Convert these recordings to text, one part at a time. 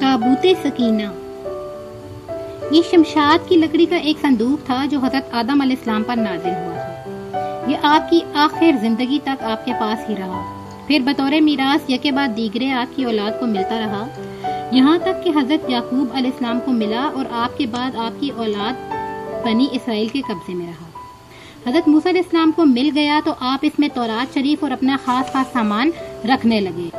ताबूत सकीना। ये शमशाद की लकड़ी का एक संदूक था जो हजरत आदम अलैहिस्सलाम पर नाजिल हुआ था। ये आपकी आखिर जिंदगी तक आपके पास ही रहा, फिर बतौर मीरास यके बाद दीगरे आपकी औलाद को मिलता रहा, यहाँ तक कि हजरत याकूब अलैहिस्सलाम को मिला और आपके बाद आपकी औलाद बनी इसराइल के कब्जे में रहा। हजरत मूसा अलैहिस्सलाम को मिल गया तो आप इसमें तौरात शरीफ और अपना खास सामान रखने लगे।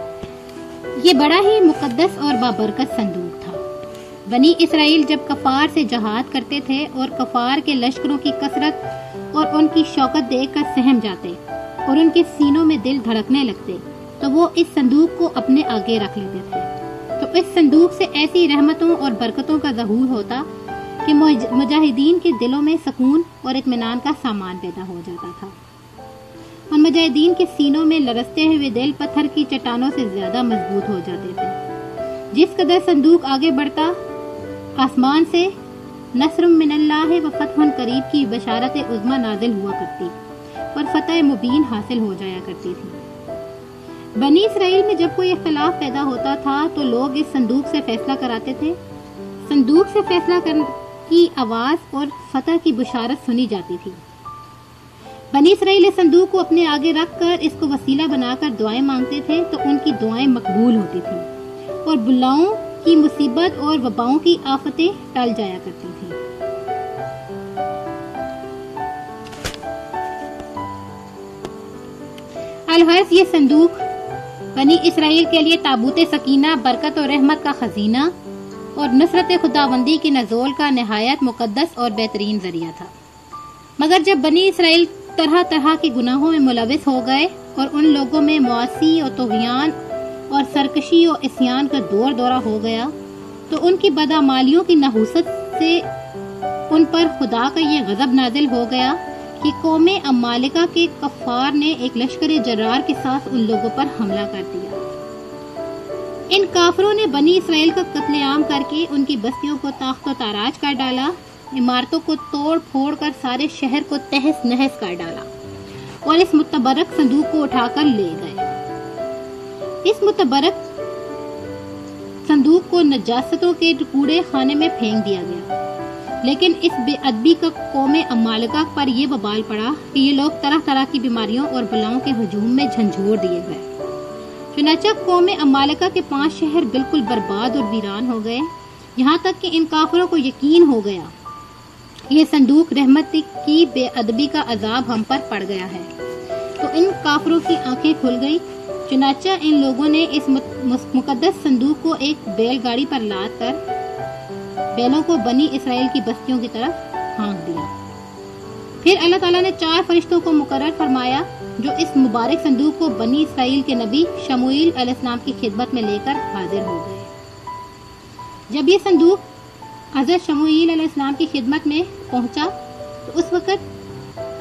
ये बड़ा ही मुकद्दस और बाबरकत संदूक था। बनी इसराइल जब कफार से जहाद करते थे और कफार के लश्करों की कसरत और उनकी शौकत देखकर सहम जाते और उनके सीनों में दिल धड़कने लगते, तो वो इस संदूक को अपने आगे रख लेते थे। तो इस संदूक से ऐसी रहमतों और बरकतों का ज़हूर होता कि मुजाहिदीन के दिलों में सुकून और इत्मीनान का सामान पैदा हो जाता था और मुजाहिदीन के सीनों में लरसते हुए दिल पत्थर की चट्टानों से ज्यादा मजबूत हो जाते थे। जिस कदर संदूक आगे बढ़ता, आसमान से नस्रुम मिनल्लाह व फतहुन करीब की बशारत उज़्मा नाजिल हुआ करती और फतह मुबीन हासिल हो जाया करती थी। बनी इसराइल में जब कोई इख्तिलाफ पैदा होता था तो लोग इस संदूक से फैसला कराते थे। संदूक से फैसला की आवाज और फतह की बुशारत सुनी जाती थी। बनी इसराइल इस संदूक को अपने आगे रखकर इसको वसीला बनाकर दुआएं मांगते थे तो उनकी दुआएं मकबूल होती थी और बुलाओं की मुसीबत और वबाओं की आफतें टल जाया करती थी। अलहर्स ये संदूक बनी इसराइल के लिए ताबूत सकीना, बरकत और रहमत का खजीना और नुसरत खुदाबंदी के नज़ोल का नहायत मुकद्दस और बेहतरीन जरिया था। मगर जब बनी इसराइल तरह तरह के गुनाहों में मुलविस हो गए और उन लोगों में मुआसी और तोग़यान और सरकशी और इस्यान का दौर दौरा हो गया, तो उनकी बदअमालियों की नहुसत से उन पर खुदा का ये गज़ब नाजिल हो गया कि कौमे अमालिका के कफ़ार ने एक लश्कर जरार के साथ उन लोगों पर हमला कर दिया। इन काफरों ने बनी इसराइल का कत्लेआम करके उनकी बस्तियों को ताख्त व ताराज कर डाला, इमारतों को तोड़ फोड़ कर सारे शहर को तहस नहस कर डाला और इस मुतबरक संदूक को उठाकर ले गए। इस मुतबरक संदूक को नजासतों के कूड़े खाने में फेंक दिया गया। लेकिन इस बेअदबी का कौमे अमालिका पर यह बबाल पड़ा कि ये लोग तरह तरह की बीमारियों और बलाओं के हजूम में झंझोर दिए गए। चुनांचे कौमे अमालिका के 5 शहर बिल्कुल बर्बाद और वीरान हो गए। यहाँ तक कि इन काफिरों को यकीन हो गया ये संदूक रहमत की बेअदबी का अजाब हम पर पड़ गया है। तो इन काफिरों की आंखें खुल गई। चुनांचे इन लोगों ने इस मुकद्दस संदूक को एक बैलगाड़ी पर लाद कर बैलों को बनी इसराइल की बस्तियों की तरफ हाँक दिया। फिर अल्लाह ताला ने 4 फरिश्तों को मुकर्रर फरमाया जो इस मुबारक संदूक को बनी इसराइल के नबी शमूएल अलैहिस्सलाम की खिदमत में लेकर हाजिर हो गए। जब ये संदूक हजरत शमूएल अलैहिस्सलाम की खिदमत में पहुंचा तो उस वक्त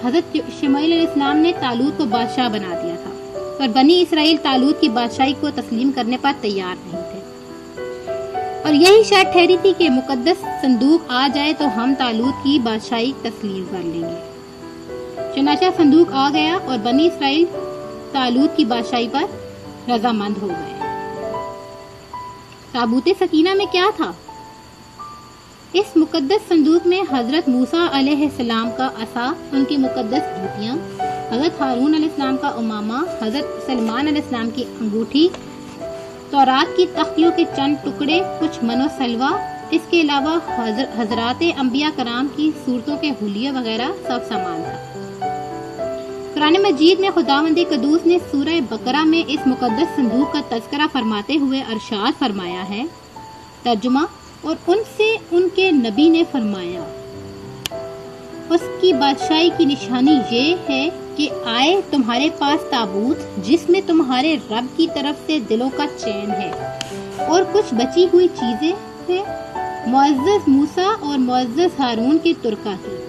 हजरत शमूएल अलैहिस्सलाम ने तालूत को बादशाह बना दिया था, पर बनी इसराइल तालूत की बादशाही को तस्लीम करने पर तैयार नहीं थे और यही शर्त ठहरी थी कि मुकद्दस संदूक आ जाए तो हम तालूत की बादशाही तस्लीम कर लेंगे। चुनांचे संदूक आ गया और बनी इसराइल तालूत की बादशाही पर रजामंद हो गए। ताबूत सकीना में क्या था? इस मुकद्दस संदूक में हजरत मूसा अलैहिस्सलाम का असा, उनकी मुकद्दस जूतियाँ, हजरत हारून अलैहिस्सलाम का उमामा, हजरत सलमान अलैहिस्सलाम की अंगूठी, तौरात की तख्तियों के चंद टुकड़े, कुछ मनो सलवा, इसके अलावा हजरात अंबिया कराम की सूरतों के हुलिये वगैरह सब सामान था। कुरान मजीद में खुदावंद कदूस ने सूरह बकरा में इस मुकद्दस संदूक का तज़किरा फरमाते हुए अरशाद फरमाया है, तर्जुमा, और उनसे उनके नबी ने फरमाया, उसकी बादशाही की निशानी ये है कि आए तुम्हारे पास ताबूत जिसमें तुम्हारे रब की तरफ से दिलों का चैन है और कुछ बची हुई चीजें हैं मुअज़्ज़ज़ मूसा और मुअज़्ज़ज़ हारून की तुर्का की।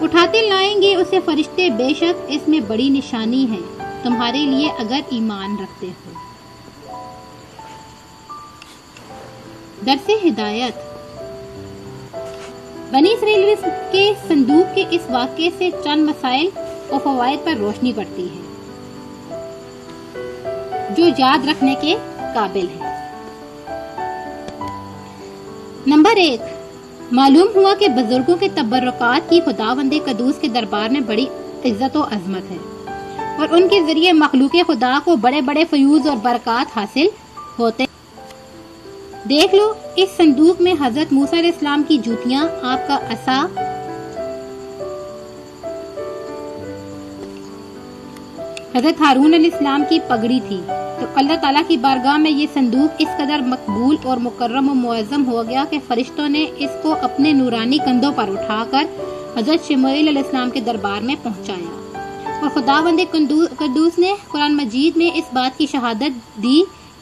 उठाते लाएंगे उसे फरिश्ते, बेशक इसमें बड़ी निशानी है तुम्हारे लिए अगर ईमान रखते हो। दरसे हिदायत। बनी इसराइल के संदूक के इस वाक़े से चंद मसाइल और फवाइद पर रोशनी पड़ती है। جو یاد رکھنے کے قابل ہے۔ نمبر 1، معلوم ہوا کہ بزرگوں کے تبرکات کی خداوند قدوس کے دربار میں بڑی عزت و عظمت ہے اور ان کے ذریعے مخلوق خدا کو بڑے بڑے فیوز اور برکات حاصل ہوتے ہیں۔ دیکھ لو، اس صندوق میں حضرت موسیٰ علیہ السلام کی جوتیاں، آپ کا عصا، حضرت ہارون علیہ السلام کی پگڑی تھی۔ تو اللہ تعالیٰ کی بارگاہ میں یہ صندوق اس قدر مقبول اور مکرم و معظم ہو گیا کہ فرشتوں نے اس کو اپنے نورانی کندھوں پر اٹھا کر حضرت شموئیل علیہ السلام کے دربار میں پہنچایا، اور خداوند قدوس نے قرآن مجید میں اس بات کی شہادت دی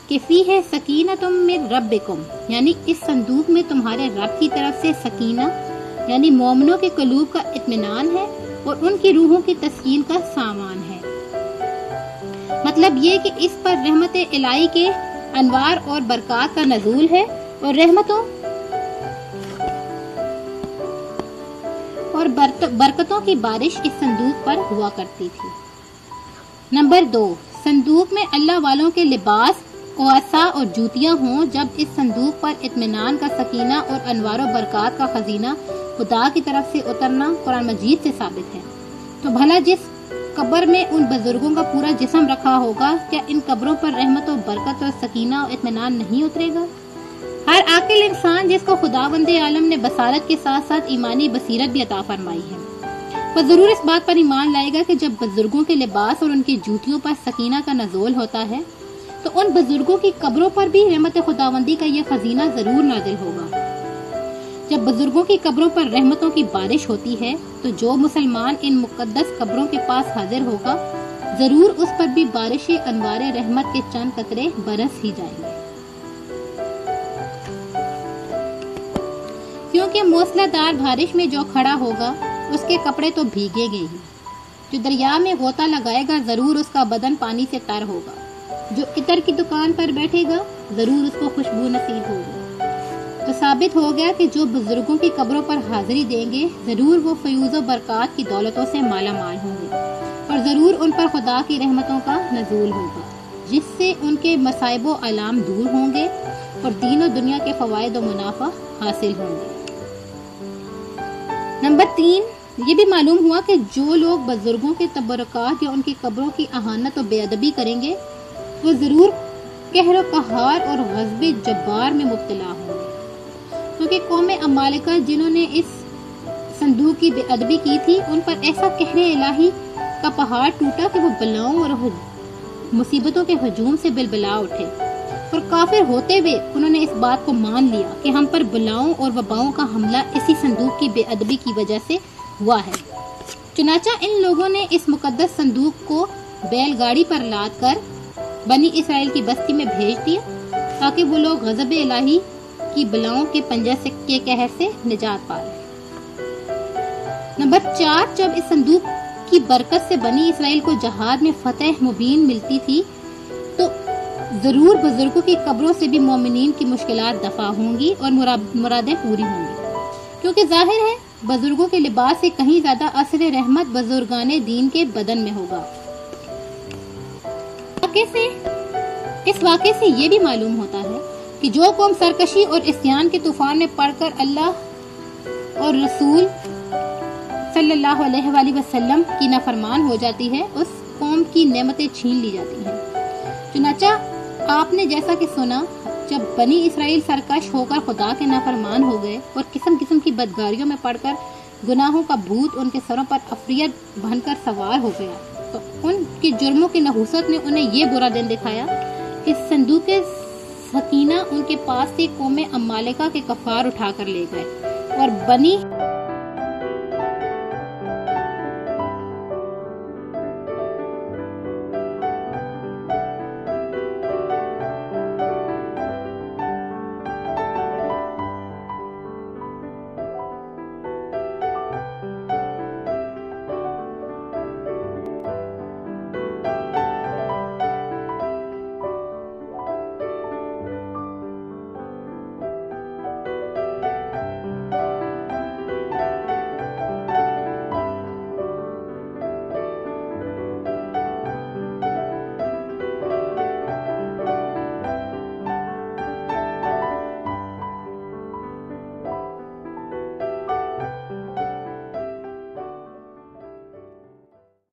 کہ فیہ سکینۃ من ربکم، یعنی اس صندوق میں تمہارے رب کی طرف سے سکینہ یعنی مومنوں کے قلوب کا اطمینان ہے اور ان کی روحوں کی تسکین کا سامان ہے۔ مطلب یہ کہ اس پر رحمت الہی کے انوار اور برکات کا نزول ہے اور رحمتوں اور برکتوں کی بارش اس صندوق پر ہوا کرتی تھی۔ نمبر 2، صندوق میں اللہ والوں کے لباس، عصا اور جوتیاں ہوں۔ جب اس صندوق پر اطمینان کا سکینہ اور انوار و برکات کا خزینہ خدا کی طرف سے اترنا قرآن مجید سے ثابت ہے، تو بھلا جس قبر میں ان بزرگوں کا پورا جسم رکھا ہوگا، کیا ان قبروں پر رحمت و برکت اور سکینہ اور اطمینان نہیں اترے گا؟ ہر عاقل انسان جس کو خداوند عالم نے بصارت کے ساتھ ساتھ ایمانی بصیرت بھی عطا فرمائی ہے، وہ ضرور اس بات پر ایمان لائے گا کہ جب بزرگوں کے لباس اور ان کی جوتیوں پر سکینہ کا نزول ہوتا ہے تو ان بزرگوں کی قبروں پر بھی رحمت خداوندی کا یہ خزینہ ضرور نازل ہوگا۔ جب بزرگوں کی قبروں پر رحمتوں کی بارش ہوتی ہے تو جو مسلمان ان مقدس قبروں کے پاس حاضر ہوگا، ضرور اس پر بھی بارش انوار رحمت کے چند قطرے برس ہی جائیں گے، کیونکہ موسلا دار بارش میں جو کھڑا ہوگا اس کے کپڑے تو بھیگے گے ہی۔ جو دریا میں غوطہ لگائے گا ضرور اس کا بدن پانی سے تر ہوگا۔ جو عطر کی دکان پر بیٹھے گا ضرور اس کو خوشبو نصیب ہوگی۔ تو ثابت ہو گیا کہ جو بزرگوں کی قبروں پر حاضری دیں گے ضرور وہ فیوز و برکات کی دولتوں سے مالا مال ہوں گے، اور ضرور ان پر خدا کی رحمتوں کا نزول ہوگا، جس سے ان کے مصائب و آلام دور ہوں گے اور دین و دنیا کے فوائد و منافع حاصل ہوں گے۔ نمبر 3، یہ بھی معلوم ہوا کہ جو لوگ بزرگوں کے تبرکات یا ان کی قبروں کی اہانت و بے ادبی کریں گے وہ ضرور قہر و قہار اور غضب جبار میں مبتلا ہوں گے، کیونکہ قوم عمالقہ جنہوں نے اس صندوق کی بے ادبی کی تھی ان پر ایسا قہر الہی کا پہاڑ ٹوٹا کہ وہ بلاؤں اور مصیبتوں کے ہجوم سے بلبلا اٹھے، اور کافر ہوتے ہوئے انہوں نے اس بات کو مان لیا کہ ہم پر بلاؤں اور وباؤں کا حملہ اسی صندوق کی بے ادبی کی وجہ سے ہوا ہے۔ چنانچہ ان لوگوں نے اس مقدس صندوق کو بیل گاڑی پر لاد کر بنی اسرائیل کی بستی میں بھیج دیا تاکہ وہ لوگ غضب الہی کی بلاؤں کے پنجہ کے قہر سے نجات پا لیں۔ نمبر 4، جب اس صندوق کی برکت سے بنی اسرائیل کو جہاد میں فتح مبین ملتی تھی تو ضرور بزرگوں کی قبروں سے بھی مومنین کی مشکلات دفع ہوں گی اور مرادیں پوری ہوں گی، کیونکہ ظاہر ہے بزرگوں کے لباس سے کہیں زیادہ اثر رحمت بزرگان دین کے بدن میں ہوگا۔ اس واقعے سے یہ بھی معلوم ہوتا ہے کہ جو قوم سرکشی اور عصیان کے طوفان میں پڑ کر اللہ اور رسول صلی اللہ علیہ وآلہ وسلم کی نافرمان ہو جاتی ہے، اس قوم کی نعمتیں چھین لی جاتی ہیں۔ چنانچہ آپ نے جیسا کہ سنا، جب بنی اسرائیل سرکش ہو کر خدا کے نافرمان ہو گئے اور قسم قسم کی بدکاریوں میں پڑ کر گناہوں کا بھوت ان کے سروں پر افریت بن کر سوار ہو گیا، تو ان کے جرموں کی نحوست نے انہیں یہ برا دن دکھایا کہ صندوق سکینہ ان کے پاس سے قوم عمالقہ کے کفار اٹھا کر لے گئے اور بنی